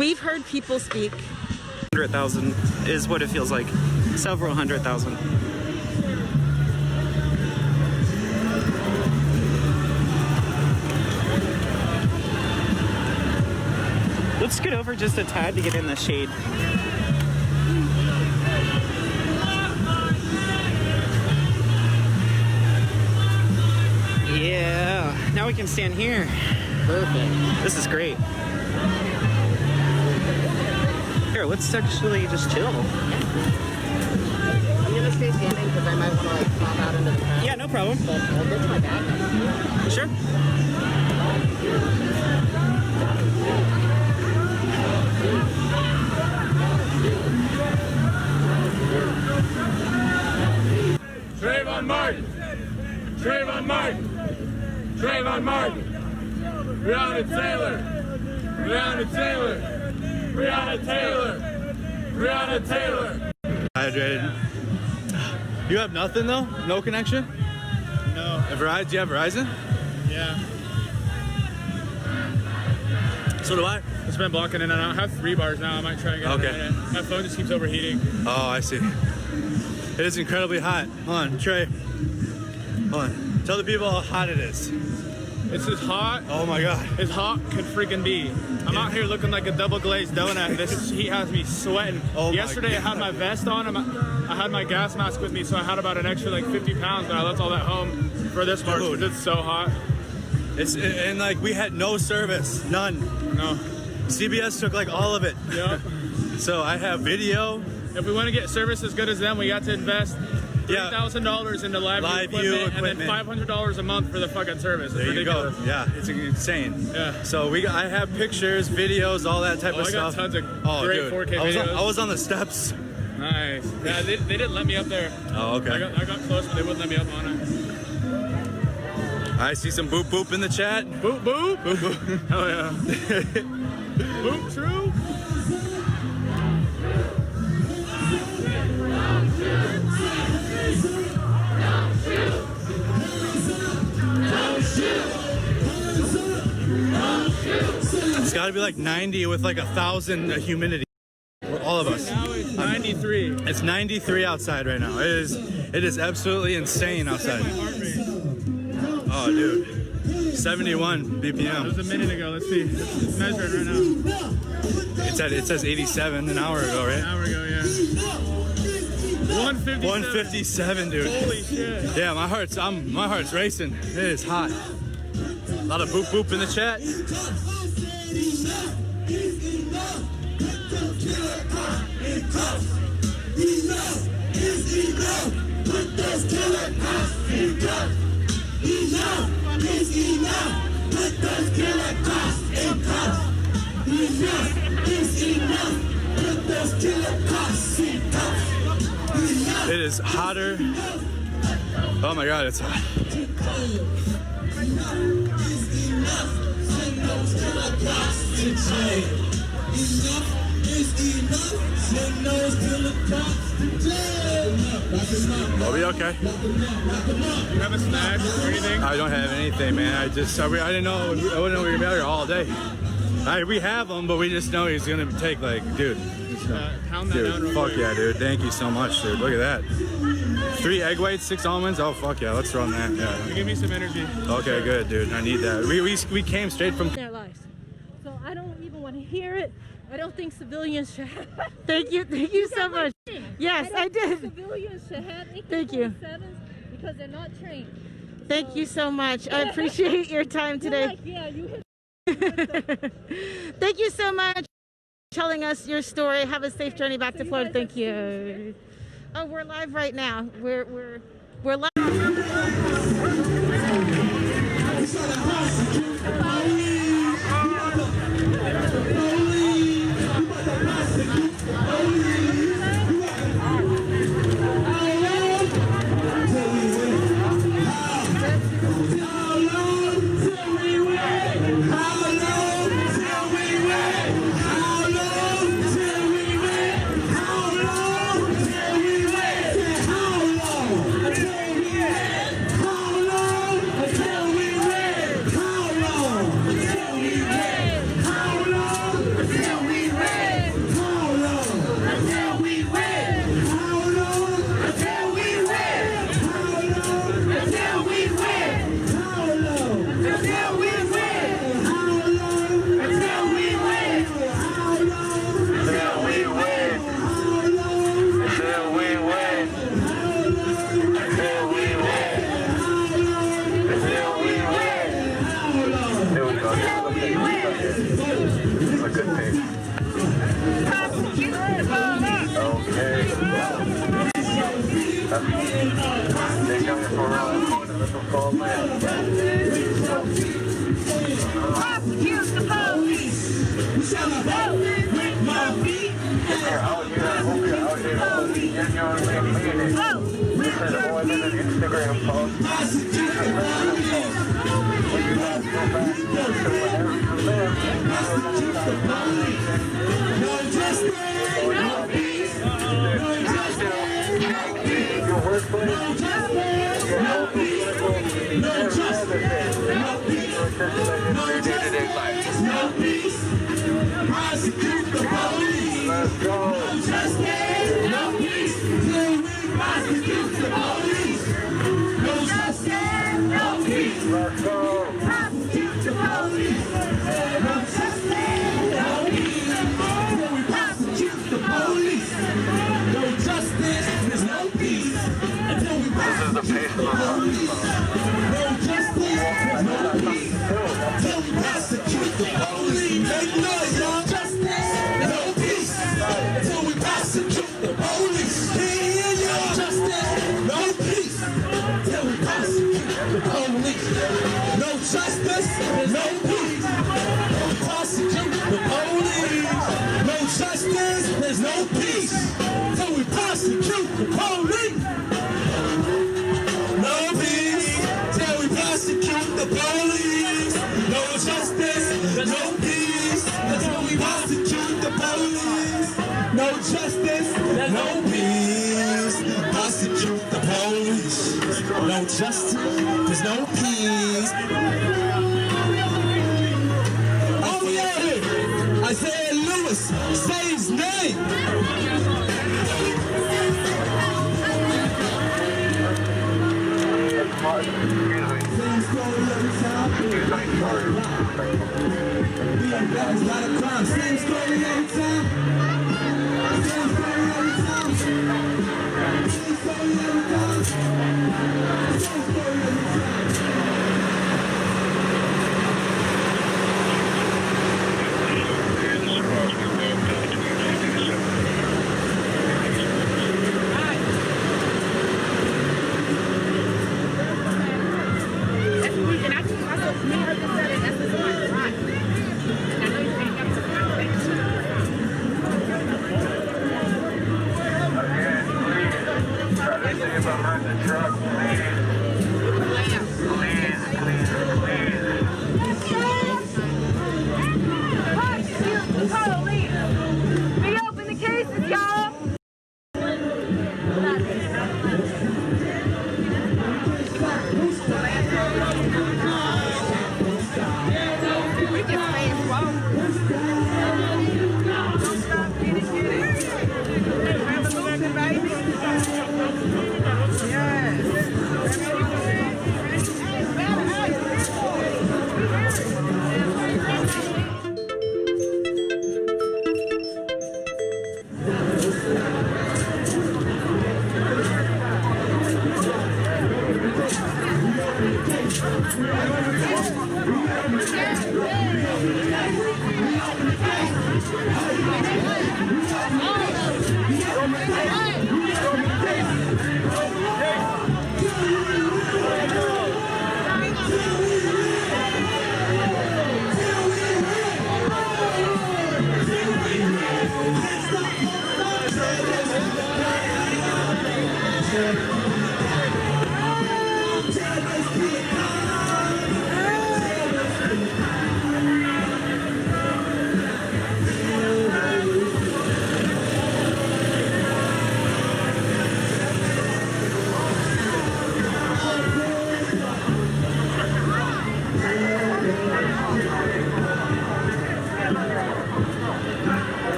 We've heard people speak. 100,000 is what it feels like. Several 100,000. Let's scoot over just a tad to get in the shade. Yeah, now we can stand here. Perfect. This is great. Here, let's actually just chill. I'm gonna stay standing because I might want to like pop out into the crowd. Yeah, no problem. But I'll get to my bag. Sure. Trayvon Martin! Trayvon Martin! Trayvon Martin! Breonna Taylor! Breonna Taylor! Breonna Taylor! Breonna Taylor! Hydrated. You have nothing though? No connection? No. Do you have Verizon? Yeah. So do I. It's been blocking in and out. I have 3 bars now. I might try to get it. My phone just keeps overheating. Oh, I see. It is incredibly hot. Hold on, Trey. Hold on. Tell the people how hot it is. It's as hot. Oh my God. As hot could freaking be. I'm out here looking like a double glazed donut. This heat has me sweating. Oh Yesterday I had my vest on. I had my gas mask with me, so I had about an extra like 50 pounds, but I left all that home for this march because it's so hot. And like we had no service, none. No. CBS took like all of it. Yep. So I have video. If we want to get service as good as them, we got to invest $3,000 into live view equipment, and then $500 a month for the fucking service. It's ridiculous. You go. Yeah, it's insane. Yeah. So I have pictures, videos, all that type of stuff. I got tons of great 4K videos. I was on the steps. Nice. Yeah, they didn't let me up there. Oh, okay. I got close, but they wouldn't let me up on it. I see some boop boop in the chat. Boop boop. Boop boop. Hell yeah. Boop true. It's got to be like 90 with like 1,000 humidity. All of us. Now it's 93. It's 93 outside right now. It is absolutely insane outside. Oh, dude. 71 BPM. That was a minute ago. Let's see. It's measuring right now. It says 87 an hour ago, right? An hour ago, yeah. 157. 157, dude. Holy shit. Yeah, my heart's racing. It is hot. A lot of boop boop in the chat. It is hotter. Oh my God, it's hot. I'll be okay. You have a snack or anything? I don't have anything, man. I didn't know. I wouldn't know we were gonna be out here all day. We have them, but we just know he's gonna take like, dude. Pound that down real Fuck quick. yeah, dude. Thank you so much, dude. Look at that. 3 egg whites, 6 almonds. Oh fuck yeah, let's run that. Yeah. Give me some energy. Okay, good, dude. I need that. We came straight from Their lives. So I don't even want to hear it. I don't think civilians should have. Thank you so much. Yes, I did. Civilians should have Thank you. AK-47s because they're not trained. Thank you so much. I appreciate your time today. Like, yeah, you hit. Thank you so much for telling us your story. Have a safe journey back to Florida. Thank you. Oh, we're live right now. We're live. a good pace. Okay. Stay down for a while. Let's go call man. Prosecute the police. With my feet. Out here, genuinely mean it. This is more than an Instagram post. When you guys go back to wherever you live, No justice, no peace. No justice, no peace. your workplace, your health, No justice, no peace. No day-to-day life. no peace. Prosecute the police. Let's go. No justice, no peace. Prosecute the police. No justice, no peace. Let's go. Prosecute the police. No justice, no peace. Prosecute the police. No justice, there's no peace. Until we This is the pace of the police. No justice, no peace. Until we prosecute the police. Make noise, y'all. Justice, no peace. Until we prosecute the police. Yeah, y'all. Justice, no peace. Until we prosecute the police. No justice, no peace. Prosecute the police. No justice, there's no peace. Till we prosecute the police. No peace. Till we prosecute the police. No justice, no peace. Until we prosecute the police. No justice, no peace. Prosecute the police. No justice, there's no peace. Oh yeah, Isaiah Lewis, say his name. Same story every time. Same story every time. Same story every time. Same story every time. Try to stay behind the truck, please. Please, please, please. Prosecute the police. Reopen the cases, y'all.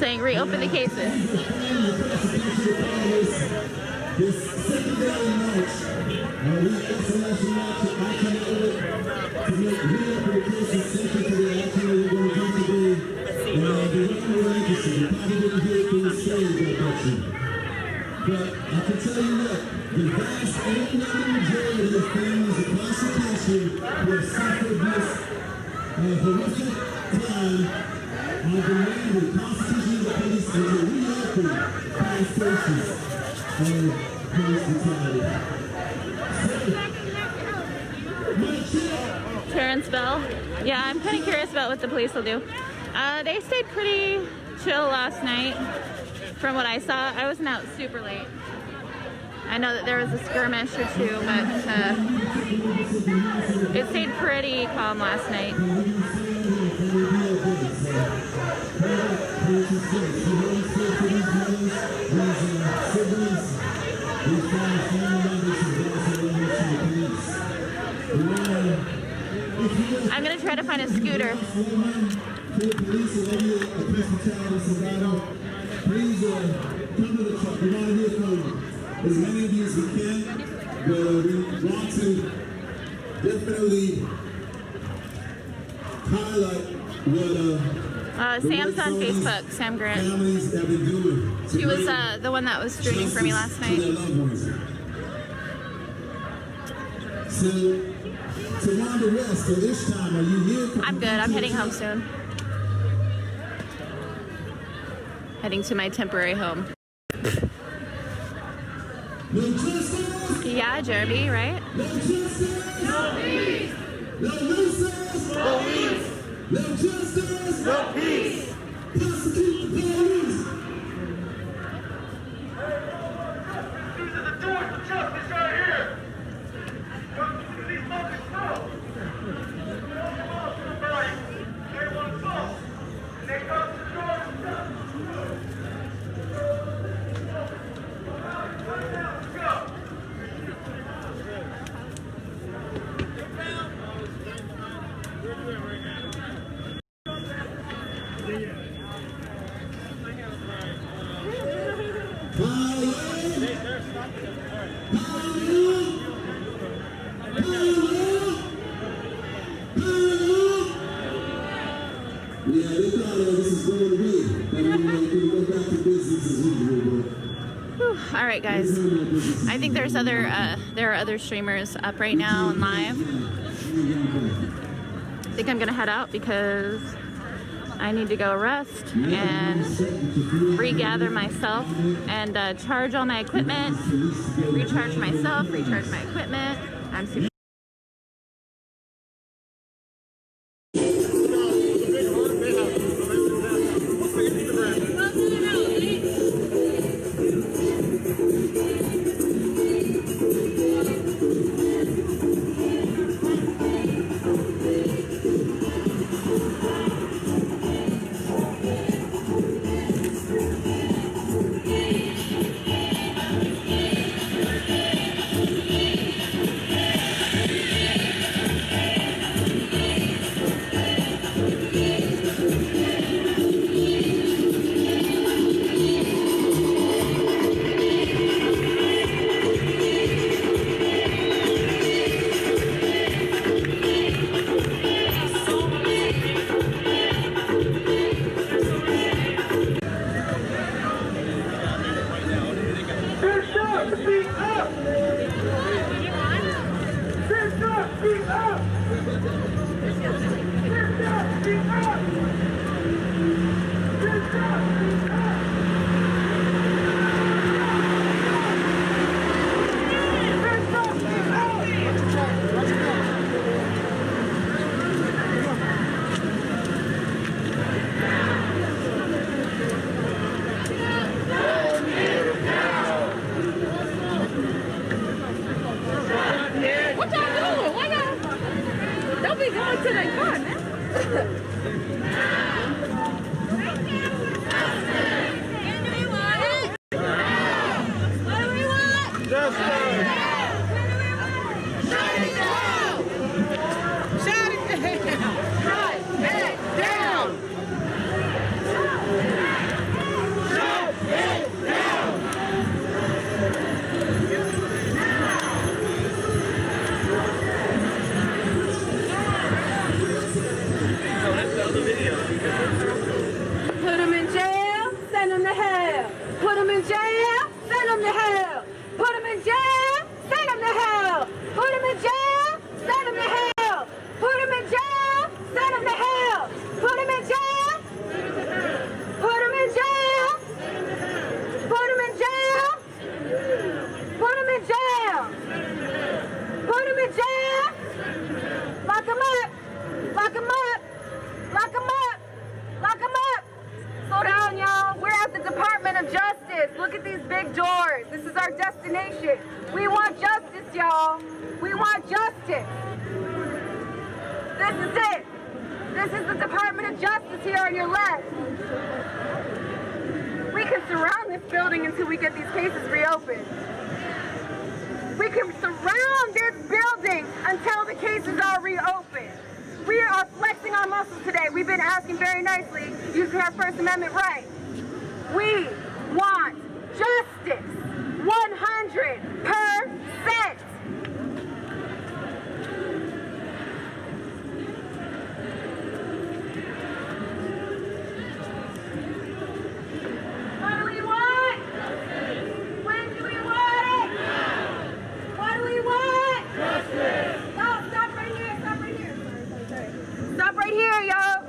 saying reopen the cases. This secondary march, we isolation march at to make reopen the cases secondary. Actually, we're going to do today. The agency, you probably didn't hear things saying about you. But I can tell you what, the vast overwhelming majority of families across the country who have suffered this horrific crime are demanding constitutional police and to reopen fire stations and police brutality. Terrenceville. Yeah, I'm kind of curious about what the police will do. They stayed pretty chill last night. From what I saw, I wasn't out super late. I know that there was a skirmish or two, but it stayed pretty calm last night. I'm gonna try to find a scooter. Please come to the truck. We want to hear from as many of you as we can. But we want to definitely highlight what Sam's on Facebook, Sam Grant. families have been doing. She was the one that was streaming for me last night. So, to wind the rest, so this time, are you here? I'm good. I'm heading home soon. Heading to my temporary home. No justice! Yeah, Jeremy, right? No justice! No peace! No justice! No peace! No justice! No peace! Prosecute the police! These are the doors of justice right here. These fucking souls. They want souls. They come to the doors of justice. Yeah, they thought this is going away. But we can go back to business as usual, All right, guys. I think there are other streamers up right now and live. I think I'm gonna head out because I need to go rest and regather myself and charge all my equipment, recharge myself, recharge my equipment. I'm super. them to hell. Put them in jail, send them to hell. Put them in jail, send them to hell. Put them in jail, send them to hell. Put them in jail. Put them in jail. Put them in jail. Put them in jail. Put them in jail. Lock them up. Lock them up. Lock them up. Lock them up. Slow down, y'all. We're at the Department of Justice. Look at these big doors. This is our destination. We want justice, y'all. We want justice. This is it. This is the Department of Justice here on your left. We can surround this building until we get these cases reopened. We can surround this building until the cases are reopened. We are flexing our muscles today. We've been asking very nicely, using our First Amendment right. We want justice, 100%. What do we want? When do we want it? What do we want? Justice. No, stop right here. Stop right here. Sorry. Stop right here, y'all.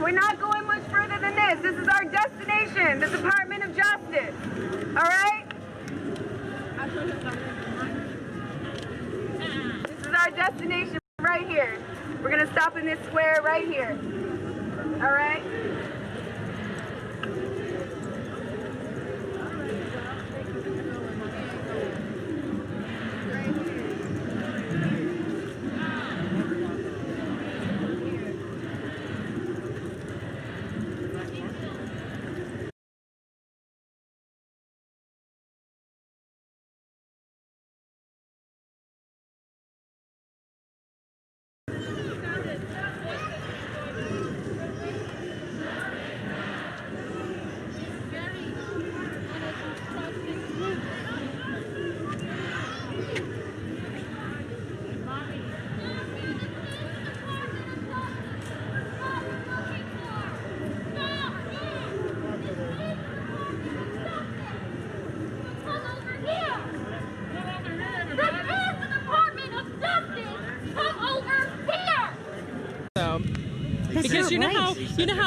We're not going much further than this. This is our destination, the Department of Justice. All right? This is our destination right here. We're going to stop in this square right here. All right? Because you know how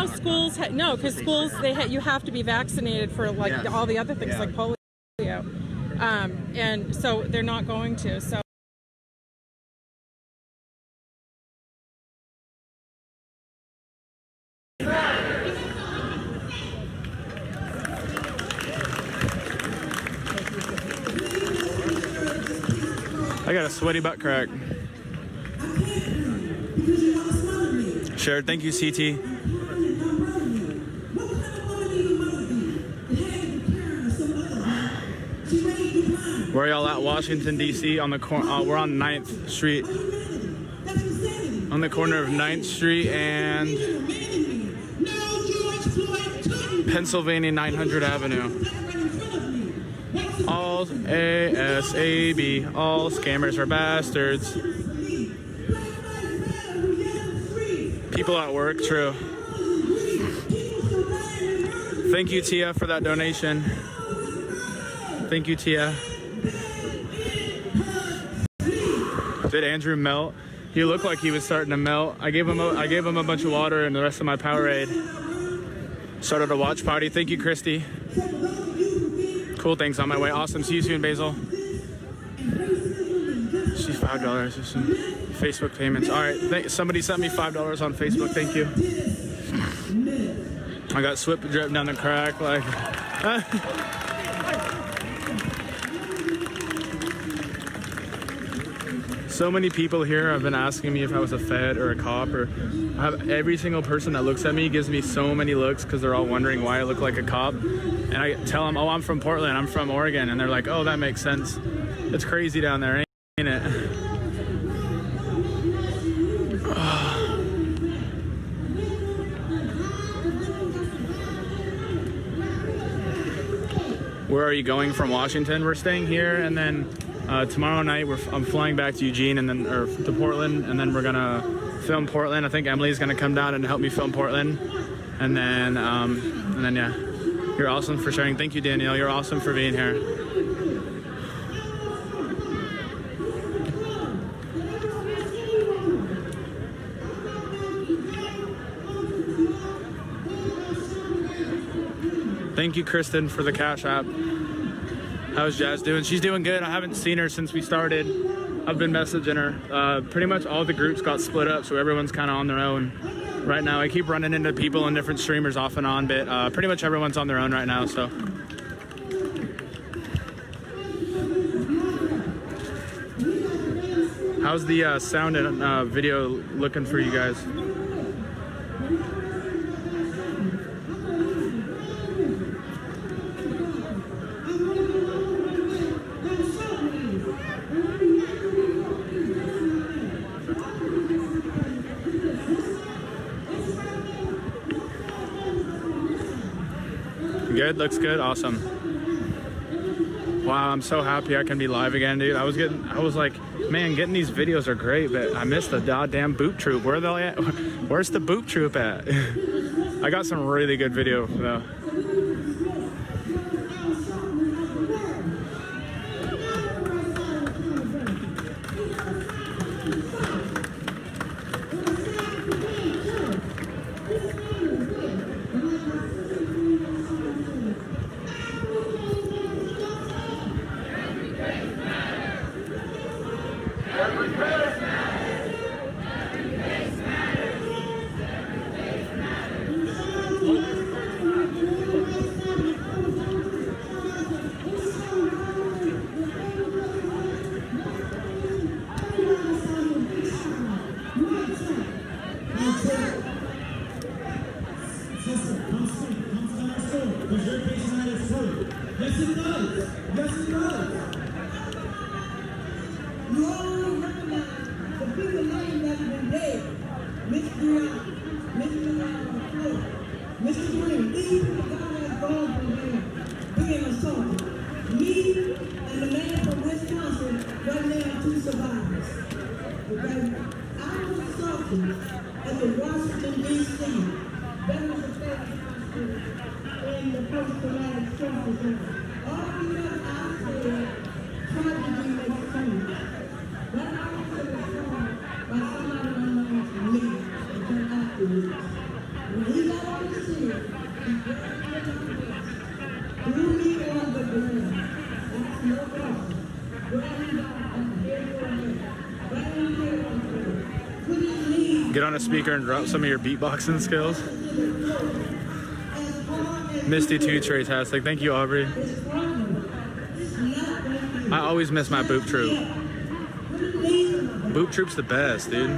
schools because schools you have to be vaccinated for like all the other things like polio, and so they're not going to. So. I got a sweaty butt crack. Sure, thank you, CT. Where are y'all at? Washington, D.C. on the corner. We're on 9th Street. On the corner of 9th Street and Pennsylvania 900 Avenue. All ASAB. All scammers are bastards. People at work, true. Thank you, Tia, for that donation. Thank you, Tia. Did Andrew melt? He looked like he was starting to melt. I gave him a bunch of water and the rest of my Powerade. Started a watch party. Thank you, Christy. Cool, thanks, on my way. Awesome. See you soon, Basil. She's $5 or some Facebook payments. All right, somebody sent me $5 on Facebook. Thank you. I got Swip dripping down the crack like. So many people here have been asking me if I was a Fed or a cop, or every single person that looks at me gives me so many looks because they're all wondering why I look like a cop. And I tell them, oh, I'm from Portland, I'm from Oregon. And they're like, oh, that makes sense. It's crazy down there, ain't it? Where are you going from Washington? We're staying here, and then tomorrow night I'm flying back to Eugene and then to Portland, and then we're gonna film Portland. I think Emily's gonna come down and help me film Portland, and then yeah. You're awesome for sharing. Thank you, Danielle. You're awesome for being here. Thank you, Kristen, for the Cash App. How's Jazz doing? She's doing good. I haven't seen her since we started. I've been messaging her. Pretty much all the groups got split up, so everyone's kind of on their own right now. I keep running into people and different streamers off and on, but pretty much everyone's on their own right now, so. How's the sound and video looking for you guys? Good, looks good, awesome. Wow, I'm so happy I can be live again, dude. I was like, man, getting these videos are great, but I missed the goddamn boot troop. Where are they at? Where's the boot troop at? I got some really good video though. Get on a speaker and drop some of your beatboxing skills. Misty 2 Trey-tastic. Thank you, Aubrey. I always miss my Boop Troop. Boop Troop's the best, dude.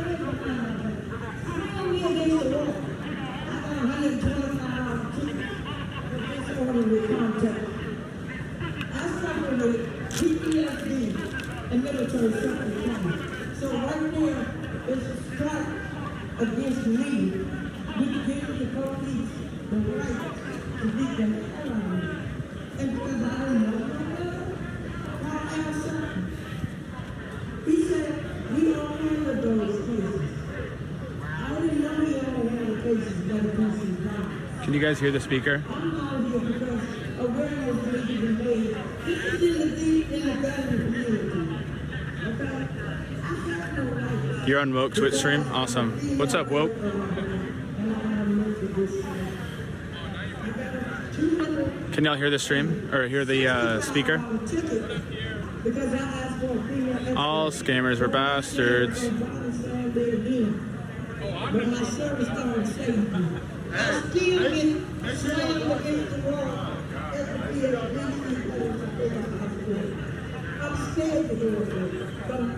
And military so right now, it's a strike against me. We give the police the right to beat them hell out of me. And because I don't know, I asked something. He said, we don't handle those cases. I didn't know he only handled cases that the person died. Can you guys hear the speaker? I'm out here because awareness may be made. This is in the veteran community. You're on Woke Twitch stream? Awesome. What's up, Woke? Can y'all hear the stream? Or hear the speaker? All scammers are bastards. I'm scared to do it, but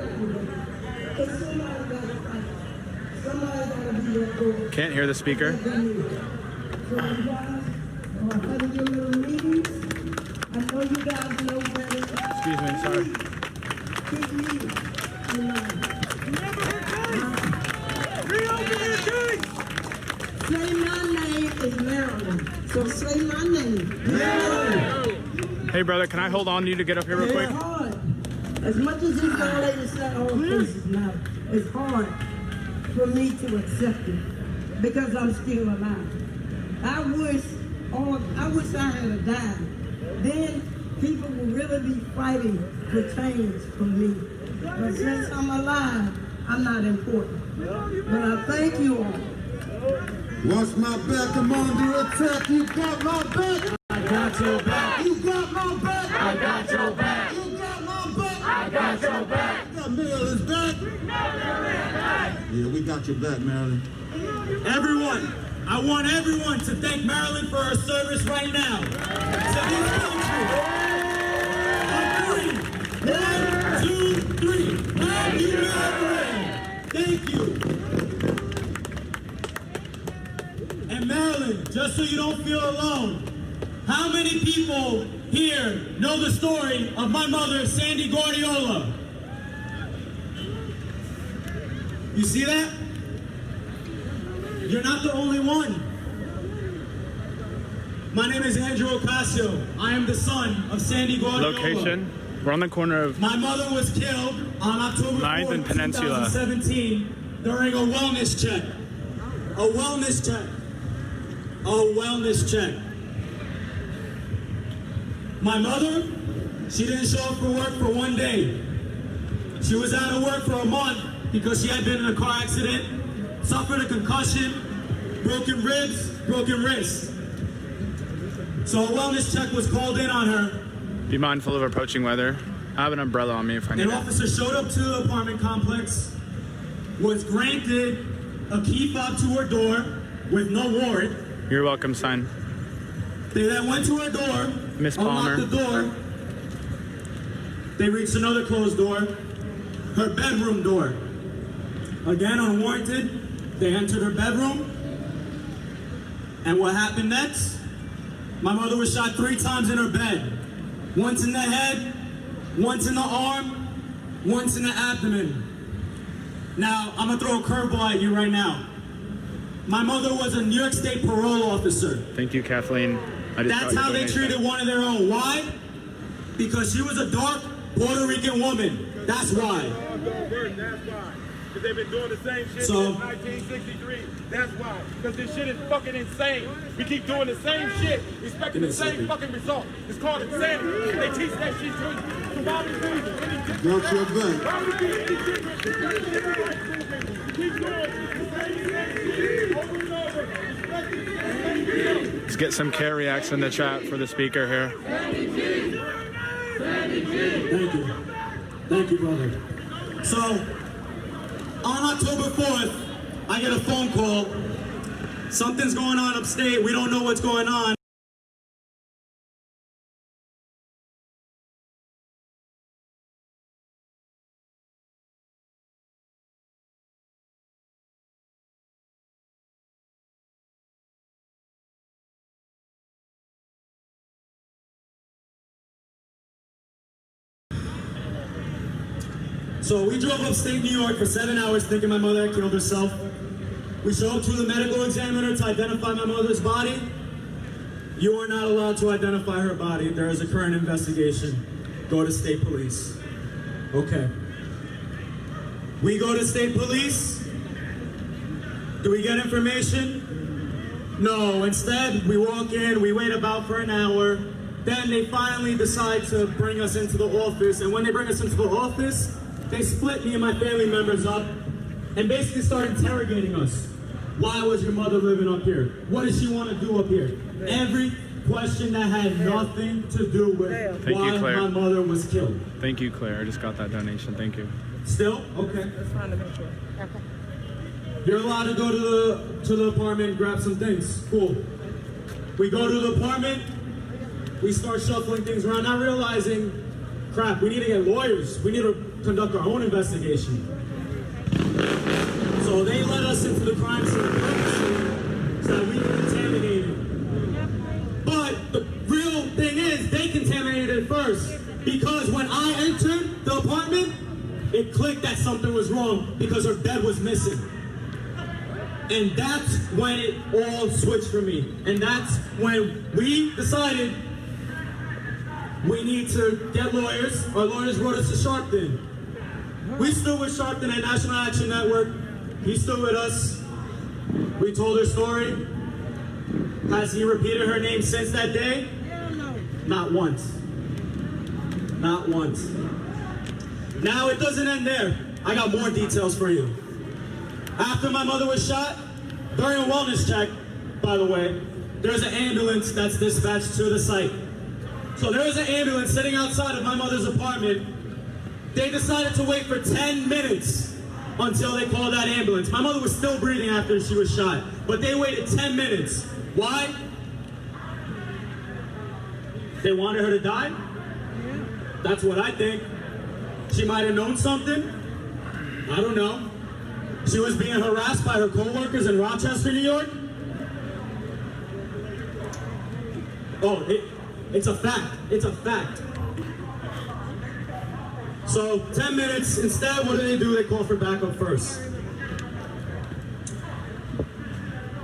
can't hear the speaker. Excuse me, sorry. Say my name is Marilyn, so say my name. Marilyn. Hey brother, can I hold on to you to get up here real quick? As much as these young ladies say all cases now, it's hard for me to accept it because I'm still alive. I wish I had died. Then people would really be fighting for change for me. But since I'm alive, I'm not important. But I thank you all. Watch my back, I'm under attack. You got my back. got your back. You got my back. I got your back. You got my back. I got your back. You got Maryland's back. Yeah, we got your back, Maryland. Everyone, I want everyone to thank Maryland for her service right now. To this country. On 3. 1, 2, 3. Thank you, Maryland. Thank you. And Maryland, just so you don't feel alone, how many people here know the story of my mother, Sandy Guardiola? You see that? You're not the only one. My name is Andrew Ocasio. I am the son of Sandy Guardiola. Location. We're on the corner of My mother was killed on October 9th and 4th, Peninsula. 2017 during a wellness check. A wellness check. A wellness check. My mother, she didn't show up for work for 1 day. She was out of work for a month because she had been in a car accident, suffered a concussion, broken ribs, broken wrists. So a wellness check was called in on her. Be mindful of approaching weather. I have an umbrella on me if I need An it. officer showed up to the apartment complex, was granted a key fob to her door with no warrant. You're welcome, son. They then went to her door, Miss Palmer. unlocked the door. They reached another closed door, her bedroom door. Again, unwarranted, they entered her bedroom. And what happened next? My mother was shot 3 times in her bed. Once in the head, once in the arm, once in the abdomen. Now, I'm gonna throw a curveball at you right now. My mother was a New York State parole officer. Thank you, Kathleen. I just That's got how your they donation. treated one of their own. Why? Because she was a dark Puerto Rican woman. That's why. That's why. Because they've been doing the same shit So- since 1963. That's why. Because this shit is fucking insane. We keep doing the same shit, expecting the same fucking result. It's called insanity. They teach that shit to us. So why we do this? Got your back. Why we do any shit? Keep doing the same shit over and over. Expecting the same shit. Let's get some care reacts in the chat for the speaker here. Thank you. Thank you, brother. So, on October 4th, I get a phone call. Something's going on upstate. We don't know what's going on. So we drove upstate New York for 7 hours thinking my mother had killed herself. We show up to the medical examiner to identify my mother's body. You are not allowed to identify her body. There is a current investigation. Go to state police. Okay. We go to state police. Do we get information? No. Instead, we walk in, we wait about for an hour. Then they finally decide to bring us into the office. And when they bring us into the office, they split me and my family members up and basically start interrogating us. Why was your mother living up here? What does she want to do up here? Every question that had nothing to do with Thank why you, Claire. my mother was killed. Thank you, Claire. I just got that donation. Thank you. Still? Okay. Just wanted to make sure. Okay. You're allowed to go to the apartment and grab some things. Cool. We go to the apartment. We start shuffling things around, not realizing, crap, we need to get lawyers. We need to conduct our own investigation. So they let us into the crime scene purposely so that we can contaminate it. But the real thing is, they contaminated it first. Because when I entered the apartment, it clicked that something was wrong because her bed was missing. And that's when it all switched for me. And that's when we decided we need to get lawyers. Our lawyers brought us to Sharpton. We stood with Sharpton at National Action Network. He stood with us. We told her story. Has he repeated her name since that day? Not once. Not once. Now it doesn't end there. I got more details for you. After my mother was shot, during a wellness check, by the way, there's an ambulance that's dispatched to the site. So there was an ambulance sitting outside of my mother's apartment. They decided to wait for 10 minutes until they called that ambulance. My mother was still breathing after she was shot, but they waited 10 minutes. Why? They wanted her to die? That's what I think. She might have known something. I don't know. She was being harassed by her co-workers in Rochester, New York. Oh, it's a fact. It's a fact. So 10 minutes, instead, what do? They call for backup first.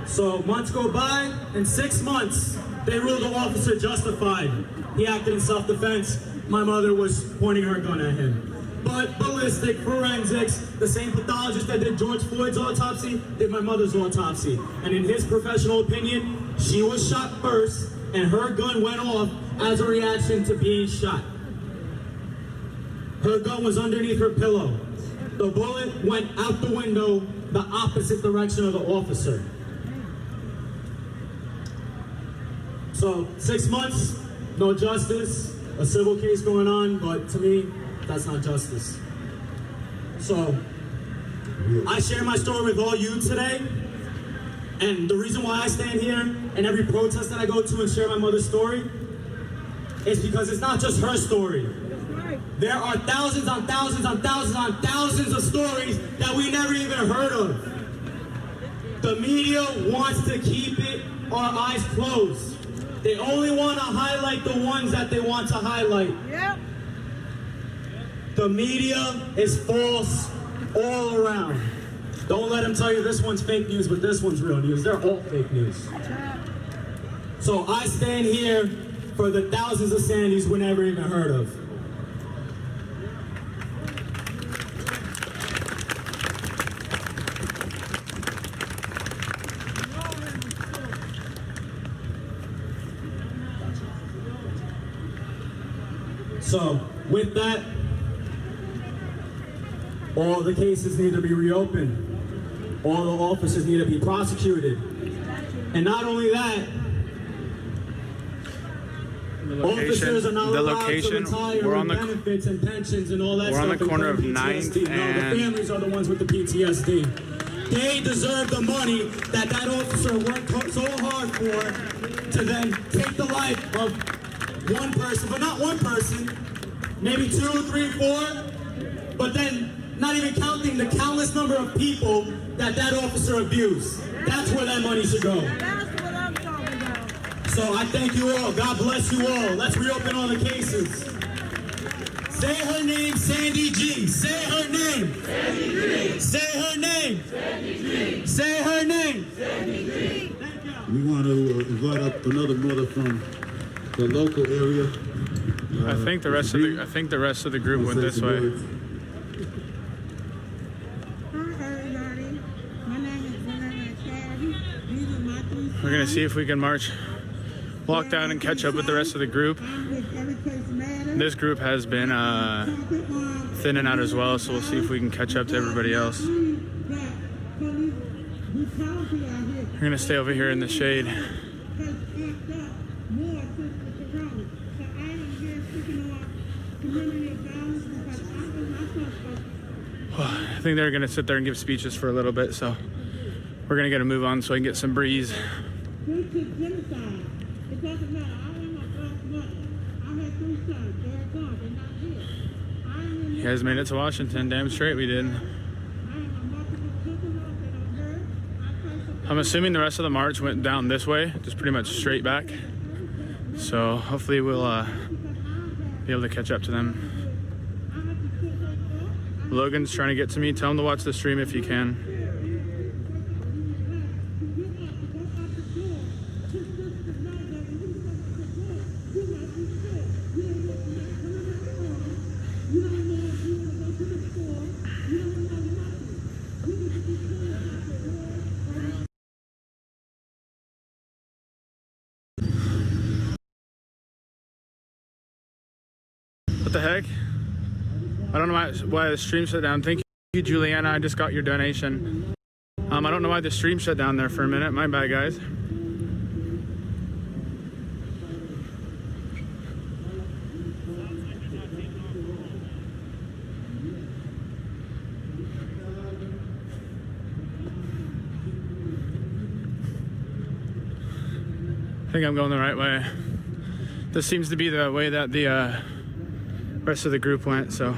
So months go by, in 6 months, they ruled the officer justified. He acted in self-defense. My mother was pointing her gun at him. But ballistic, forensics, the same pathologist that did George Floyd's autopsy did my mother's autopsy. And in his professional opinion, she was shot first, and her gun went off as a reaction to being shot. Her gun was underneath her pillow. The bullet went out the window the opposite direction of the officer. So 6 months, no justice, a civil case going on, but to me, that's not justice. So I share my story with all you today. And the reason why I stand here and every protest that I go to and share my mother's story is because it's not just her story. There are thousands on thousands on thousands on thousands of stories that we never even heard of. The media wants to keep our eyes closed. They only want to highlight the ones that they want to highlight. Yep. The media is false all around. Don't let them tell you this one's fake news, but this one's real news. They're all fake news. So I stand here for the thousands of Sandys we never even heard of. So with that, all the cases need to be reopened. All the officers need to be prosecuted. And not only that, officers are not allowed to retire with benefits and pensions and all that stuff. We're on the corner of 9th and... No, the families are the ones with the PTSD. They deserve the money that officer worked so hard for to then take the life of one person, but not one person, maybe 2, 3, 4, but then not even counting the countless number of people that officer abused. That's where that money should go. That's what I'm talking about. So I thank you all. God bless you all. Let's reopen all the cases. Say her name, Sandy G. Say her name. Sandy G. Say her name. Sandy G. Say her name. Sandy G. Thank you. We want to invite up another mother from the local area. I think the rest of the group went this way. We're gonna see if we can walk down and catch up with the rest of the group. This group has been thinning out as well, so we'll see if we can catch up to everybody else. We're gonna stay over here in the shade. I think they're gonna sit there and give speeches for a little bit, so we're gonna get a move on so I can get some breeze. You guys made it to Washington, damn straight we did. I'm assuming the rest of the march went down this way, just pretty much straight back. So hopefully we'll be able to catch up to them. Logan's trying to get to me. Tell him to watch the stream if you can. What the heck? I don't know why the stream shut down. Thank you, Juliana. I just got your donation. I don't know why the stream shut down there for a minute. My bad, guys. think I'm going the right way. This seems to be the way that the rest of the group went, so.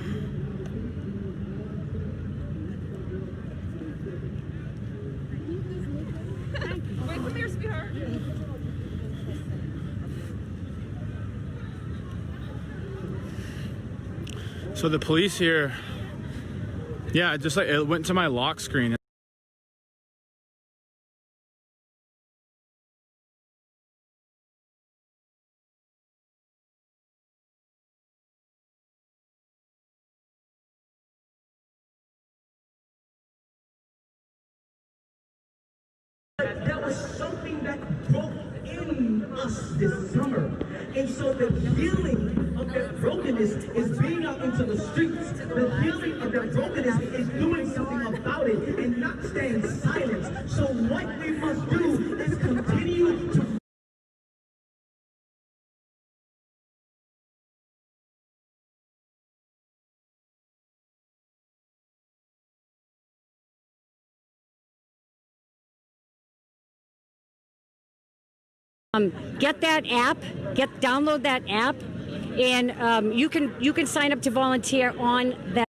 Wait, come here, sweetheart. So the police here, yeah, just like it went to my lock screen. There was something that broke in us this summer. And so the healing of that brokenness is being out into the streets. The healing of that brokenness is doing something about it and not staying silent. So what we must do is continue to get that app, download that app, and you can sign up to volunteer on that.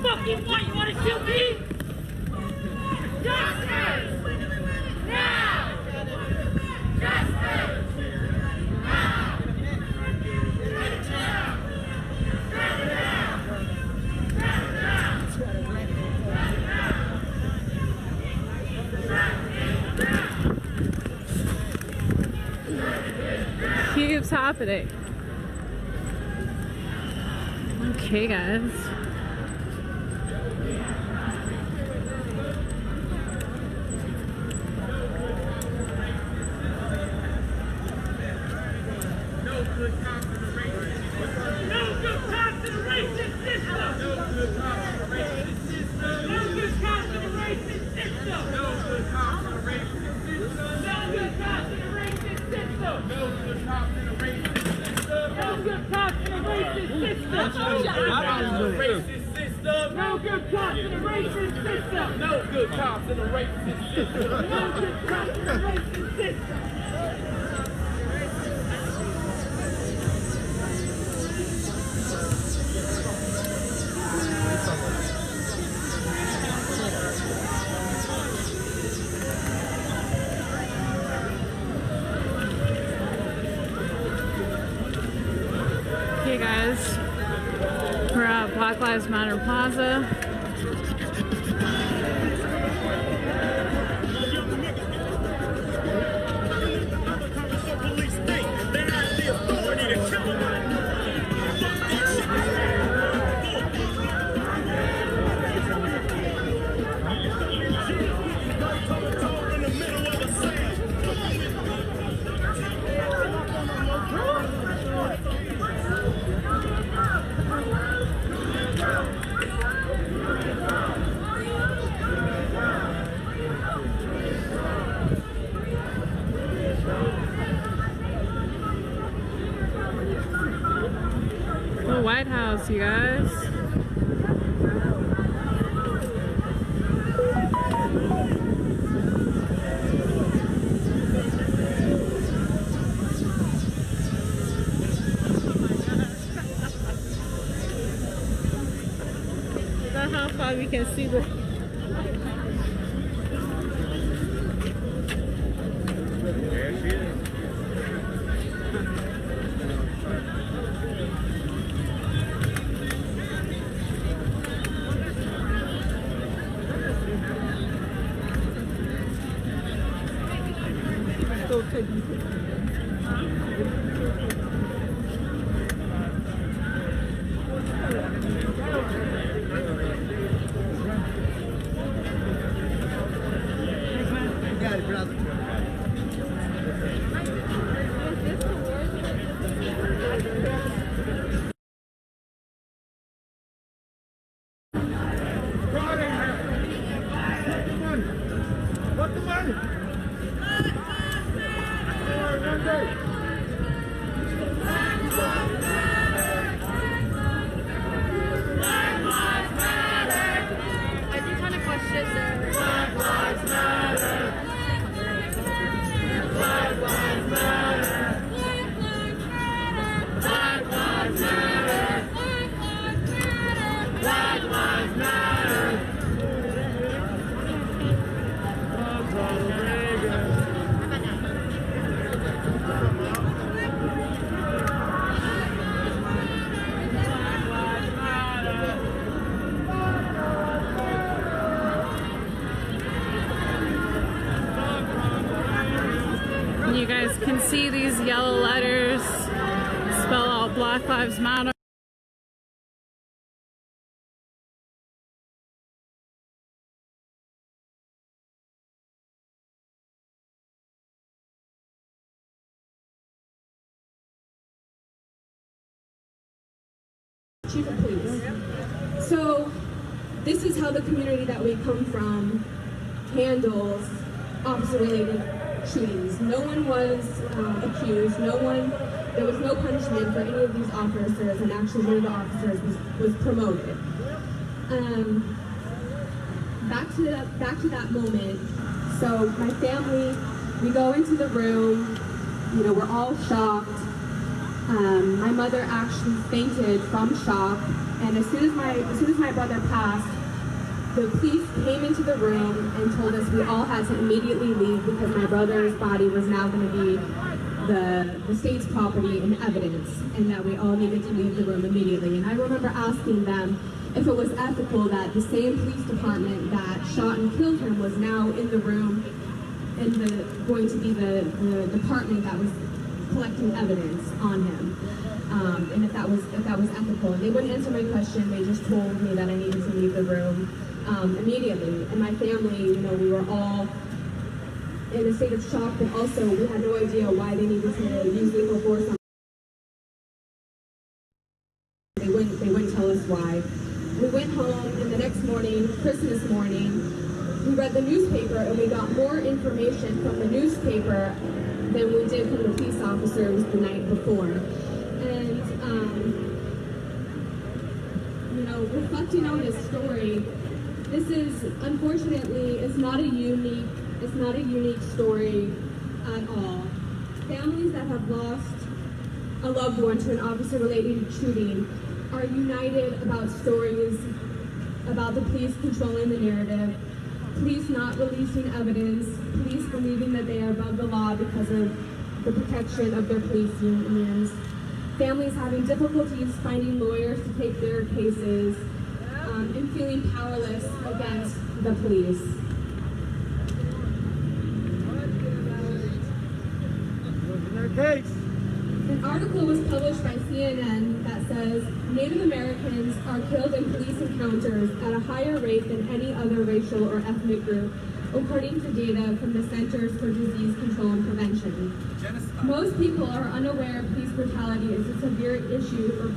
Fucking what? You want to shoot me? Justice! Now! Justice! Keeps happening. Okay, guys. No good cops in the racist system! No good cops in the racist system! No good cops in the racist system! No good cops in the racist system! No good cops in the racist system! No good cops in the racist system! No good cops in the racist system! No good cops in the racist system! No good cops in the racist system! No good cops in the racist system! Hey guys, we're at Black Lives Matter Plaza. The White House, you guys. Is that how far we can see the... There she is. What's the money? One day. lives matter. Ronald Reagan. You guys can see these yellow letters spell out Black Lives Matter. Chief of Police. So this is how the community that we come from handles officer-related shootings. No one was accused. There was no punishment for any of these officers, and actually one of the officers was promoted. Back to that moment. So my family, we go into the room. You know, we're all shocked. My mother actually fainted from shock, and as soon as my brother passed, the police came into the room and told us we all had to immediately leave because my brother's body was now going to be the state's property and evidence, and that we all needed to leave the room immediately. And I remember asking them if it was ethical that the same police department that shot and killed him was now in the room and going to be the department that was collecting evidence on him, and if that was ethical. And they wouldn't answer my question. They just told me that I needed to leave the room immediately. And my family, you know, we were all in a state of shock, but also we had no idea why they needed to use lethal force on. They wouldn't tell us why. We went home, and the next morning, Christmas morning, we read the newspaper, and we got more information from the newspaper than we did from the police officers the night before. And, you know, reflecting on this story, this is, unfortunately, it's not a unique story at all. Families that have lost a loved one to an officer-related shooting are united about stories about the police controlling the narrative, police not releasing evidence, police believing that they are above the law because of the protection of their police unions, families having difficulties finding lawyers to take their cases, and feeling powerless against the police. An article was published by CNN that says Native Americans are killed in police encounters at a higher rate than any other racial or ethnic group, according to data from the Centers for Disease Control and Prevention. Most people are unaware police brutality is a severe issue or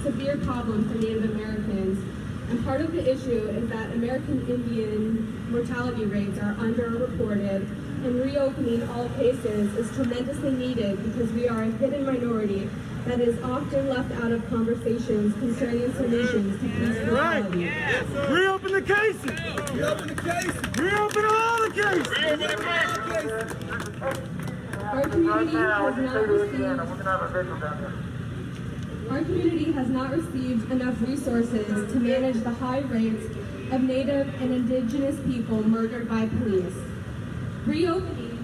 severe problem for Native Americans. And part of the issue is that American Indian mortality rates are underreported, and reopening all cases is tremendously needed because we are a hidden minority that is often left out of conversations concerning solutions to police brutality. Right. Reopen the cases. Reopen the cases. Reopen all the cases. Reopen the cases. Our community has not received enough resources to manage the high rates of Native and Indigenous people murdered by police. Reopening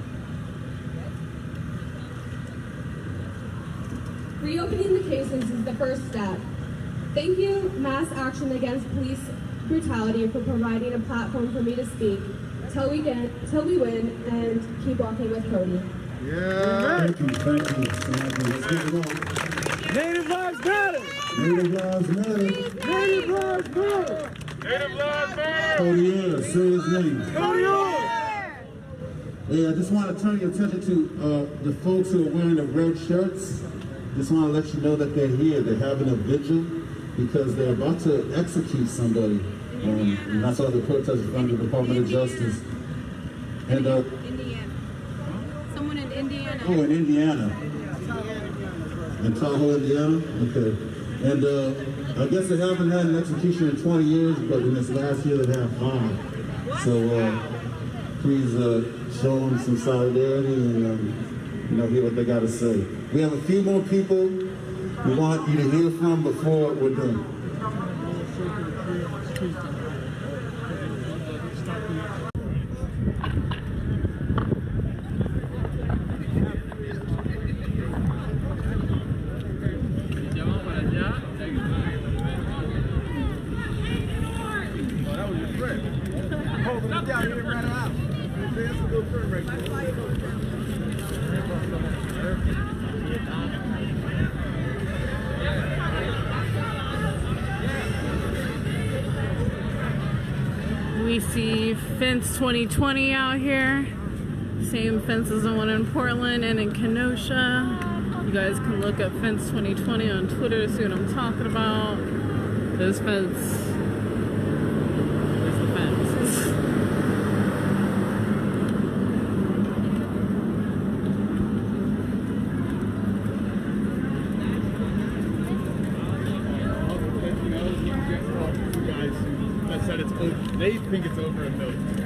the cases is the first step. Thank you, Mass Action Against Police Brutality, for providing a platform for me to speak till we win, and keep walking with Cody. Yeah. Thank you. Native lives matter. Native lives matter. Native lives matter. Native lives matter. Cody, say his name. Cody. Hey, I just want to turn your attention to the folks who are wearing the red shirts. Just want to let you know that they're here. They're having a vigil because they're about to execute somebody. And that's all the protesters from the Department of Justice. And Indiana. Someone in Indiana. Oh, in Indiana. In Tahoe, Indiana? Okay. And I guess they haven't had an execution in 20 years, but in this last year they have 5. So please show them some solidarity and hear what they got to say. We have a few more people we want you to hear from before we're done. We see Fence 2020 out here. Same fence as the one in Portland and in Kenosha. You guys can look up Fence 2020 on Twitter to see what I'm talking about. This fence is the fence. They think it's over a million.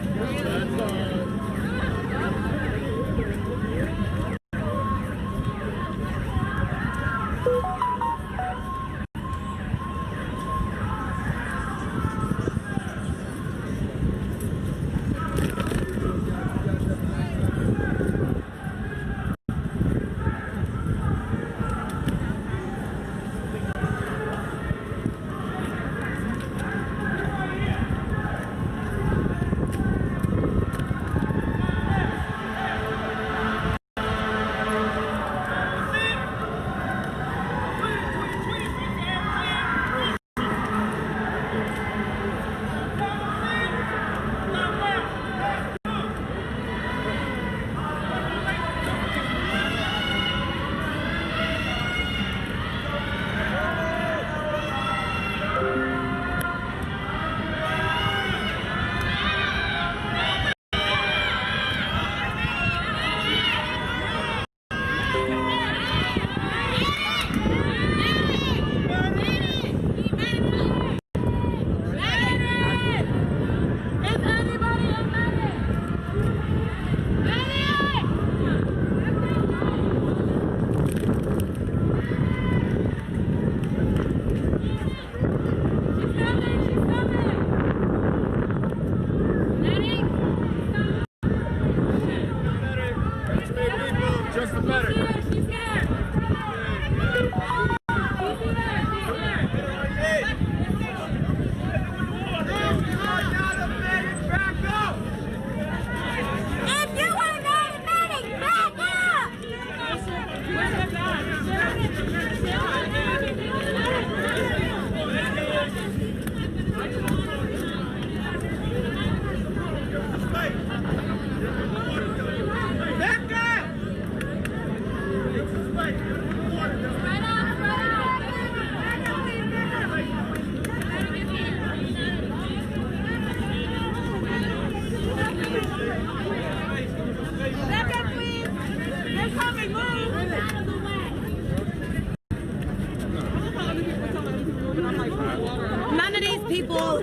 None of these people.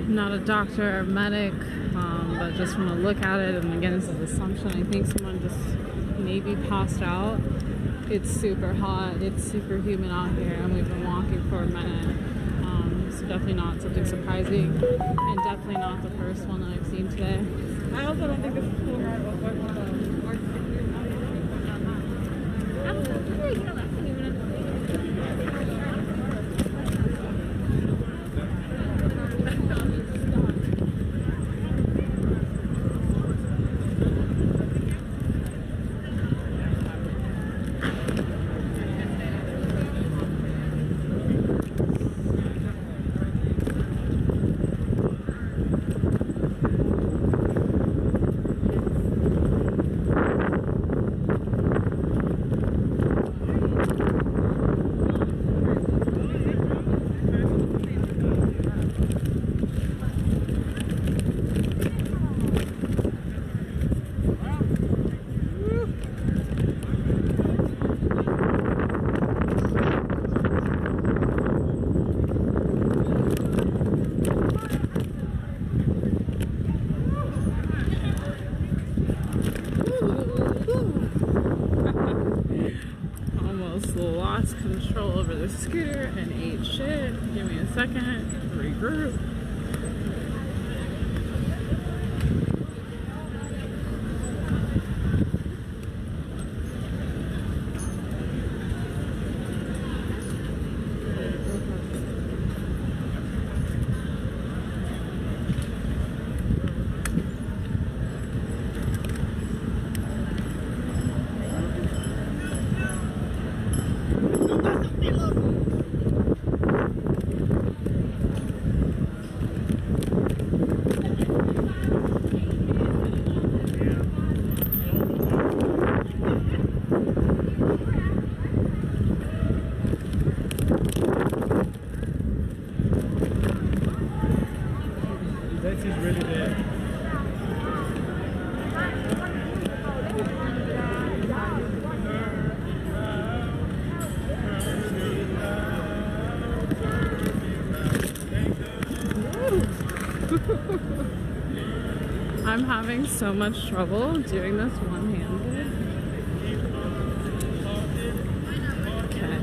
I'm not a doctor or medic, but just want to look at it, and again, it's an assumption. I think someone just maybe passed out. It's super hot, it's super humid out here, and we've been walking for a minute. So definitely not something surprising, and definitely not the first one that I've seen today. I also don't think this is cool. second. Regroup. I'm having so much trouble doing this one-handed. Okay.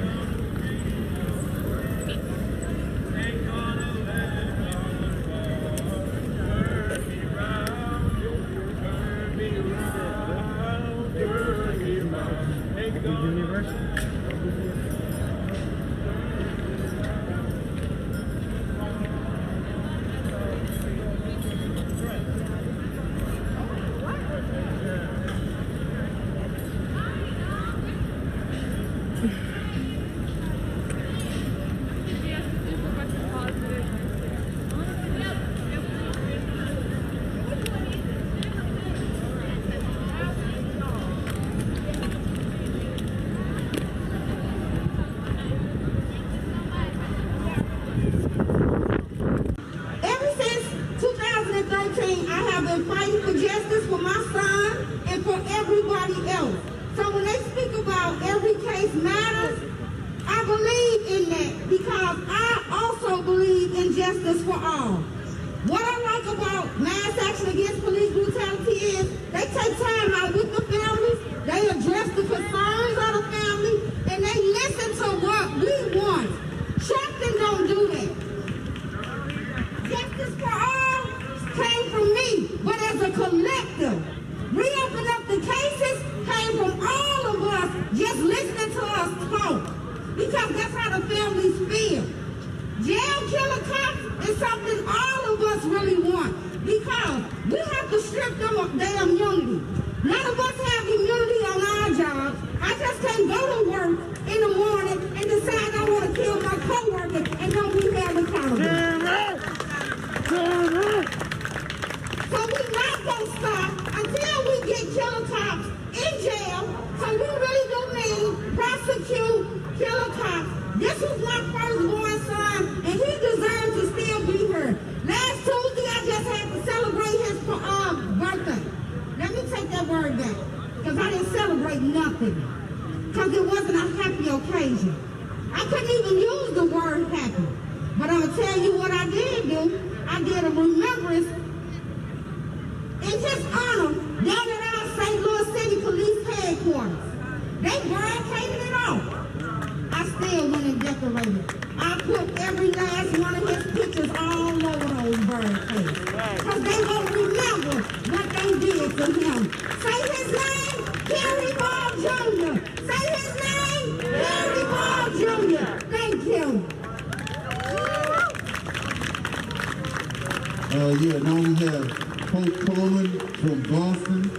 Now we have Hope Coleman from Boston,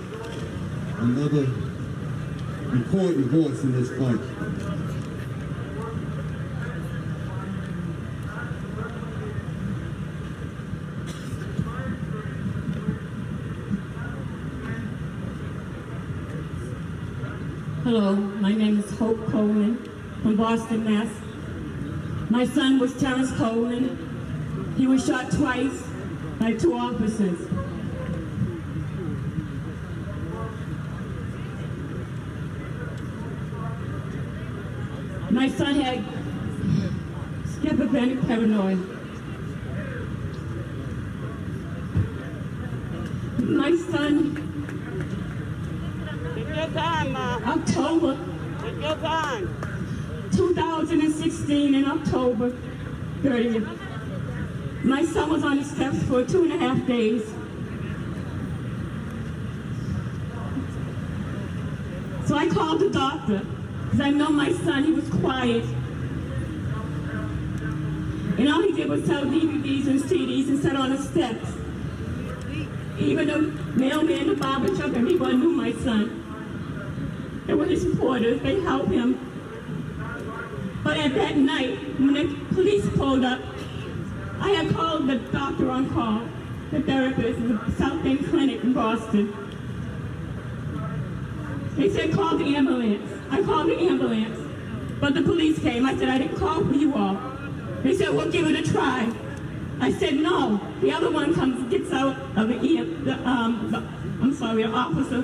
another recording voice in this fight. Hello, my name is Hope Coleman from Boston, Mass. My son was Terrence Coleman. He was shot twice by 2 officers. My son had schizophrenic paranoia. My son, take your time, Ma. October, take your time. 2016 in October 30th. My son was on the steps for 2.5 days. So I called the doctor, because I know my son, he was quiet. And all he did was sell DVDs and CDs and sat on the steps. Even the mailman, the barber shop, everyone knew my son. They were his supporters, they helped him. But at that night, when the police pulled up, I had called the doctor on call, the therapist at the South End Clinic in Boston. They said, call the ambulance. I called the ambulance, but the police came. I said, I didn't call for you all. They said, well, give it a try. I said, no. The other one gets out of the officer.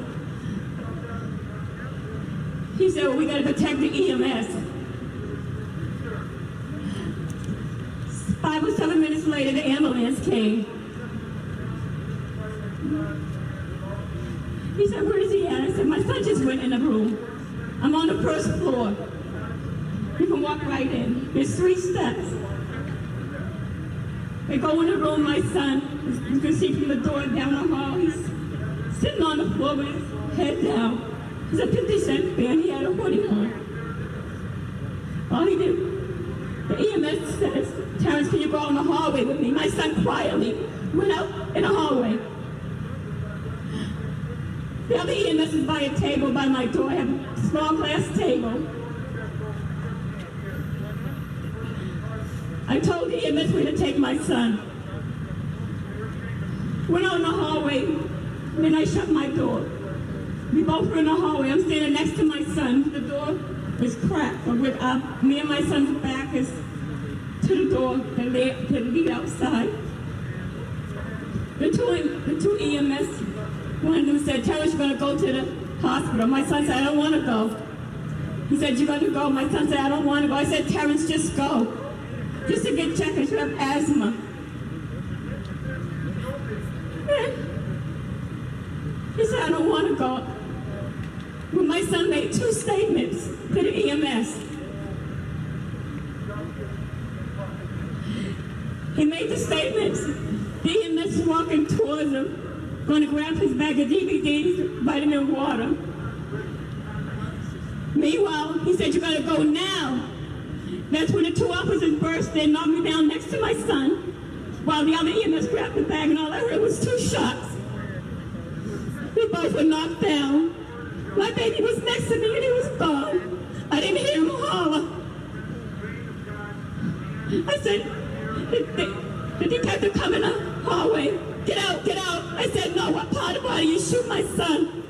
He said, well, we got to protect the EMS. 5 or 7 minutes later, the ambulance came. He said, where is he at? I said, my son just went in the room. I'm on the first floor. You can walk right in. There's 3 steps. They go in the room, my son, you can see from the door down the hall, he's sitting on the floor with his head down. He's a 50-cent fan, he had a hoodie on. All he did, the EMS says, Terrence, can you go in the hallway with me? My son quietly went out in the hallway. The other EMS is by a table by my door. I have a small glass table. I told the EMS where to take my son. Went out in the hallway, and then I shut my door. We both were in the hallway. I'm standing next to my son. The door is cracked, but with me and my son's back is to the door to lead outside. The two EMS, one of them said, Terrence, you're going to go to the hospital. My son said, I don't want to go. He said, you're going to go. My son said, I don't want to go. I said, Terrence, just go. Just to get checked, because you have asthma. He said, I don't want to go. Well, my son made 2 statements to the EMS. He made the statements. The EMS was walking towards him, going to grab his bag of DVDs, vitamin water. Meanwhile, he said, you got to go now. That's when the 2 officers burst in, knocked me down next to my son, while the other EMS grabbed the bag, and all I heard was 2 shots. We both were knocked down. My baby was next to me, and he was gone. I didn't hear him holler. I said, the detective come in the hallway. Get out, get out. I said, no, what part of the body you shoot my son?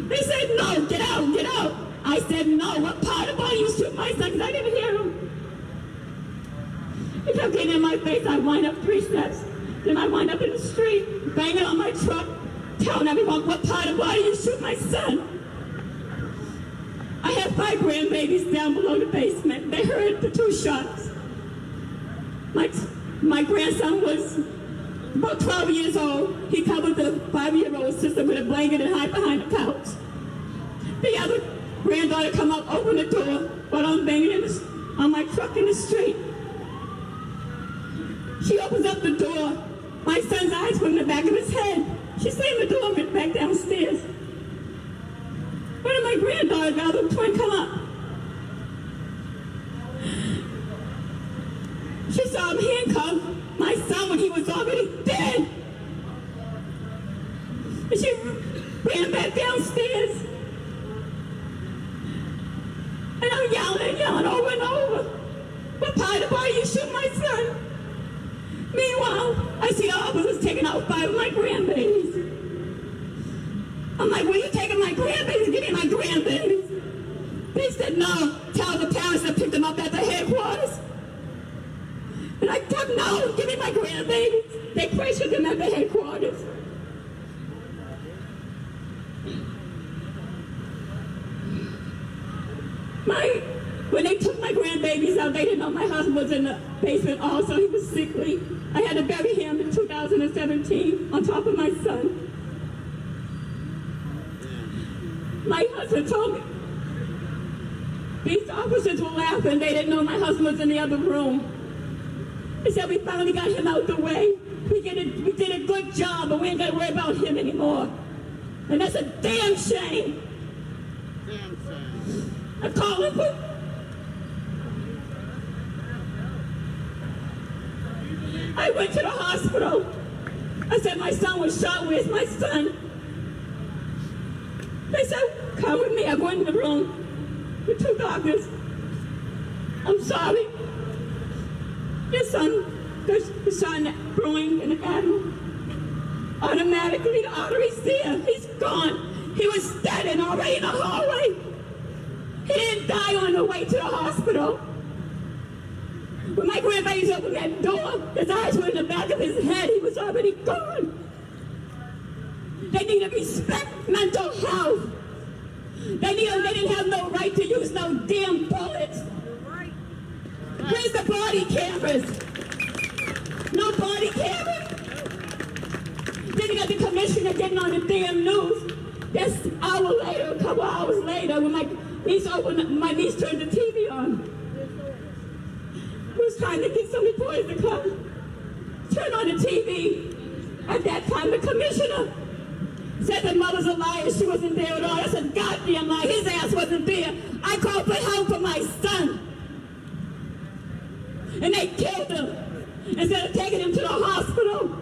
They said, no, get out, get out. I said, no, what part of the body you shoot my son? Because I didn't hear him. He kept getting in my face. I wind up 3 steps. Then I wind up in the street, banging on my truck, telling everyone what part of the body you shoot my son. I have 5 grandbabies down below the basement. They heard the 2 shots. My grandson was about 12 years old. He covered the 5-year-old sister with a blanket and hid behind the couch. The other granddaughter come up, open the door, while I'm banging on my truck in the street. She opens up the door. My son's eyes were in the back of his head. She slammed the door and went back downstairs. One of my granddaughters, the other twin, come up. She saw him handcuff my son when he was already dead. And she ran back downstairs. And I'm yelling over and over. What part of the body you shoot my son? Meanwhile, I see the officers taking out 5 of my grandbabies. I'm like, where are you taking my grandbabies? Give me my grandbabies. They said, no, tell the parents that picked them up at the headquarters. And I kept, no, give me my grandbabies. They pressured them at the headquarters. When they took my grandbabies out, they didn't know my husband was in the basement also. He was sickly. I had to bury him in 2017 on top of my son. My husband told me, these officers were laughing. They didn't know my husband was in the other room. He said, we finally got him out the way. We did a good job, but we ain't got to worry about him anymore. And that's a damn shame. Damn shame. I called him. I went to the hospital. I said, my son was shot. Where's my son? They said, come with me. I went in the room with 2 doctors. I'm sorry. Your son was shot in the groin and the abdomen. Automatically, the artery's there. He's gone. He was standing already in the hallway. He didn't die on the way to the hospital. When my grandbabies opened that door, his eyes were in the back of his head. He was already gone. They need to respect mental health. They didn't have no right to use no damn bullets. Where's the body cameras? No body cameras? Then you got the commissioner getting on the damn news. That's an hour later, a couple hours later, when my niece turned the TV on. Was trying to get some reporters to come turn on the TV. At that time, the commissioner said the mother's a liar. She wasn't there at all. That's a goddamn lie. His ass wasn't there. I called for help for my son. And they killed him instead of taking him to the hospital.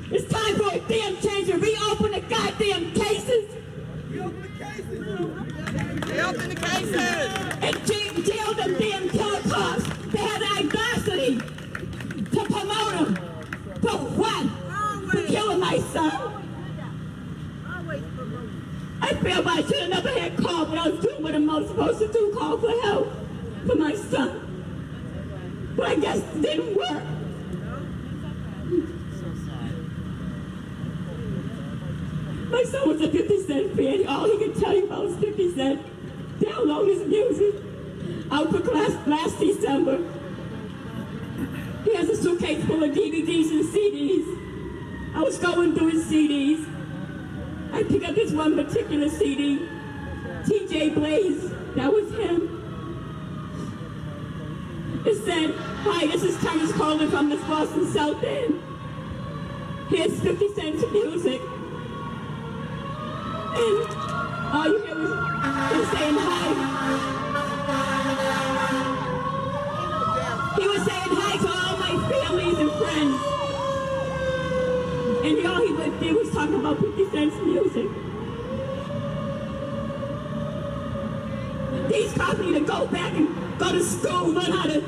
It's time for a damn change to reopen the goddamn cases. Reopen the cases. Reopen the cases. And jail them damn killer cops. They had the audacity to promote him. For what? For killing my son. I feel I should have never had called when I was doing what I'm supposed to do, call for help for my son. But I guess it didn't work. My son was a 50 Cent fan. All he could tell you about was 50 Cent. Download his music. Out for class last December. He has a suitcase full of DVDs and CDs. I was going through his CDs. I picked up this one particular CD. TJ Blaze. That was him. It said, hi, this is Thomas calling from Miss Boston South End. Here's 50 Cent's music. And all you hear was him saying hi. He was saying hi to all my families and friends. And all he did was talk about 50 Cent's music. These cops need to go back and go to school, learn how to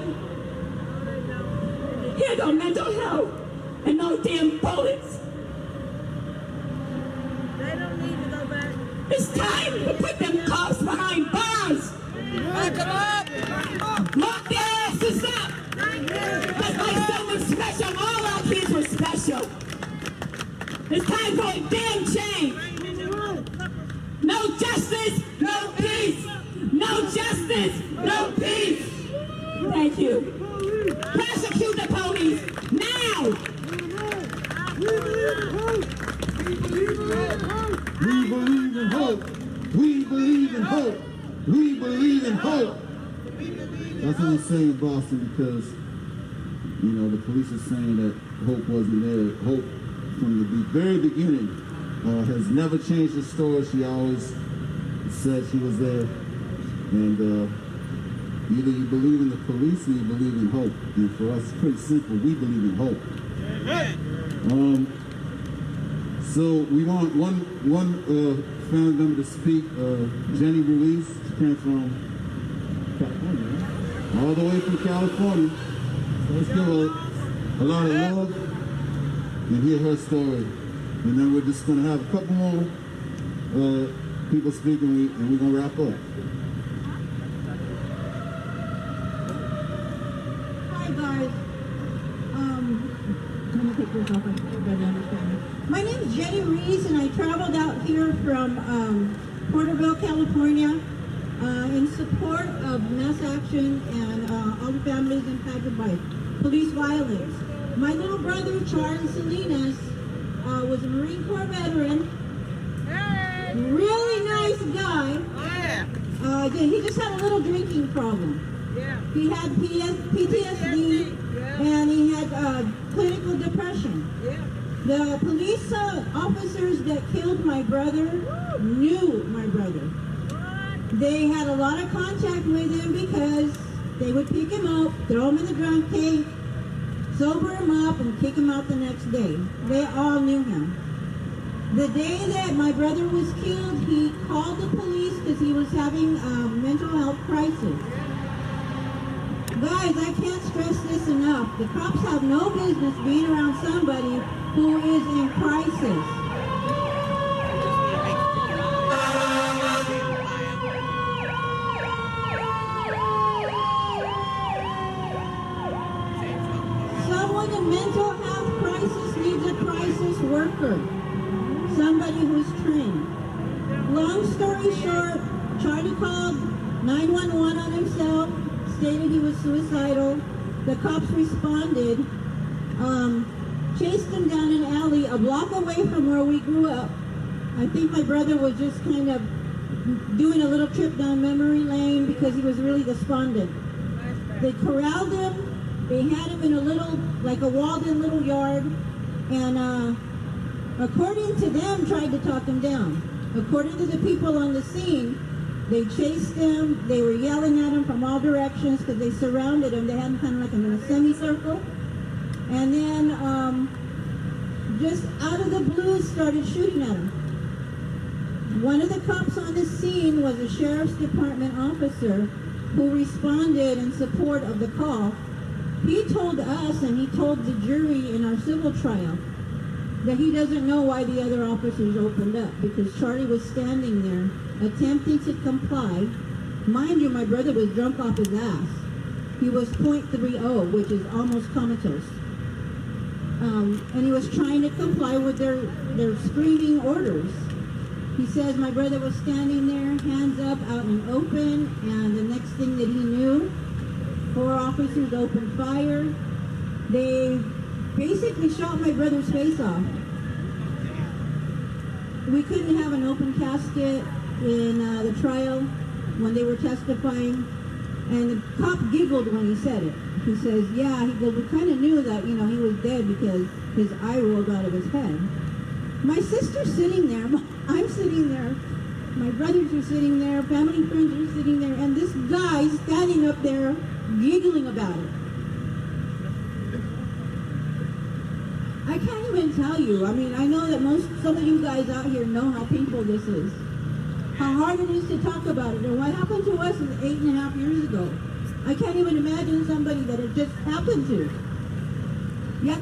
handle mental health and no damn bullets. They don't need to go back. It's time to put them cops behind bars. Lock them up. Lock their asses up. Because my son was special. All our kids were special. It's time for a damn change. No justice, no peace. No justice, no peace. Thank you. Prosecute the police now. We believe in hope. We believe in hope. We believe in hope. That's what we say in Boston because, you know, the police are saying that hope wasn't there. Hope from the very beginning has never changed the story. She always said she was there. And either you believe in the police or you believe in hope. And for us, it's pretty simple. We believe in hope. So we want one family member to speak. Jenny Ruiz. She came from California, right? All the way from California. So let's give her a lot of love and hear her story. And then we're just going to have a couple more people speaking and we're going to wrap up. My name is Jenny Reese, and I traveled out here from Porterville, California, in support of mass action and all the families impacted by police violence. My little brother, Charles Salinas, was a Marine Corps veteran. Really nice guy. He just had a little drinking problem. He had PTSD and he had clinical depression. The police officers that killed my brother knew my brother. They had a lot of contact with him because they would pick him up, throw him in the drunk tank, sober him up, and kick him out the next day. They all knew him. The day that my brother was killed, he called the police because he was having a mental health crisis. Guys, I can't stress this enough. The cops have no business being around somebody who is in crisis. Someone in mental health crisis needs a crisis worker. Somebody who's trained. Long story short, Charlie called 911 on himself, stated he was suicidal. The cops responded, chased him down an alley a block away from where we grew up. I think my brother was just kind of doing a little trip down memory lane because he was really despondent. They corralled him. They had him in a little, like a walled-in little yard, and according to them, tried to talk him down. According to the people on the scene, they chased him. They were yelling at him from all directions because they surrounded him. They had him kind of like in a semicircle. And then just out of the blue started shooting at him. One of the cops on the scene was a sheriff's department officer who responded in support of the call. He told us and he told the jury in our civil trial that he doesn't know why the other officers opened up because Charlie was standing there attempting to comply. Mind you, my brother was drunk off his ass. He was .30, which is almost comatose. And he was trying to comply with their screaming orders. He says my brother was standing there, hands up, out in the open, and the next thing that he knew, 4 officers opened fire. They basically shot my brother's face off. We couldn't have an open casket in the trial when they were testifying, and the cop giggled when he said it. He says, yeah, he goes, we kind of knew that, he was dead because his eye rolled out of his head. My sister's sitting there, I'm sitting there, my brothers are sitting there, family friends are sitting there, and this guy's standing up there giggling about it. I can't even tell you. I mean, I know that some of you guys out here know how painful this is. How hard it is to talk about it. And what happened to us 8.5 years ago. I can't even imagine somebody that it just happened to. You have to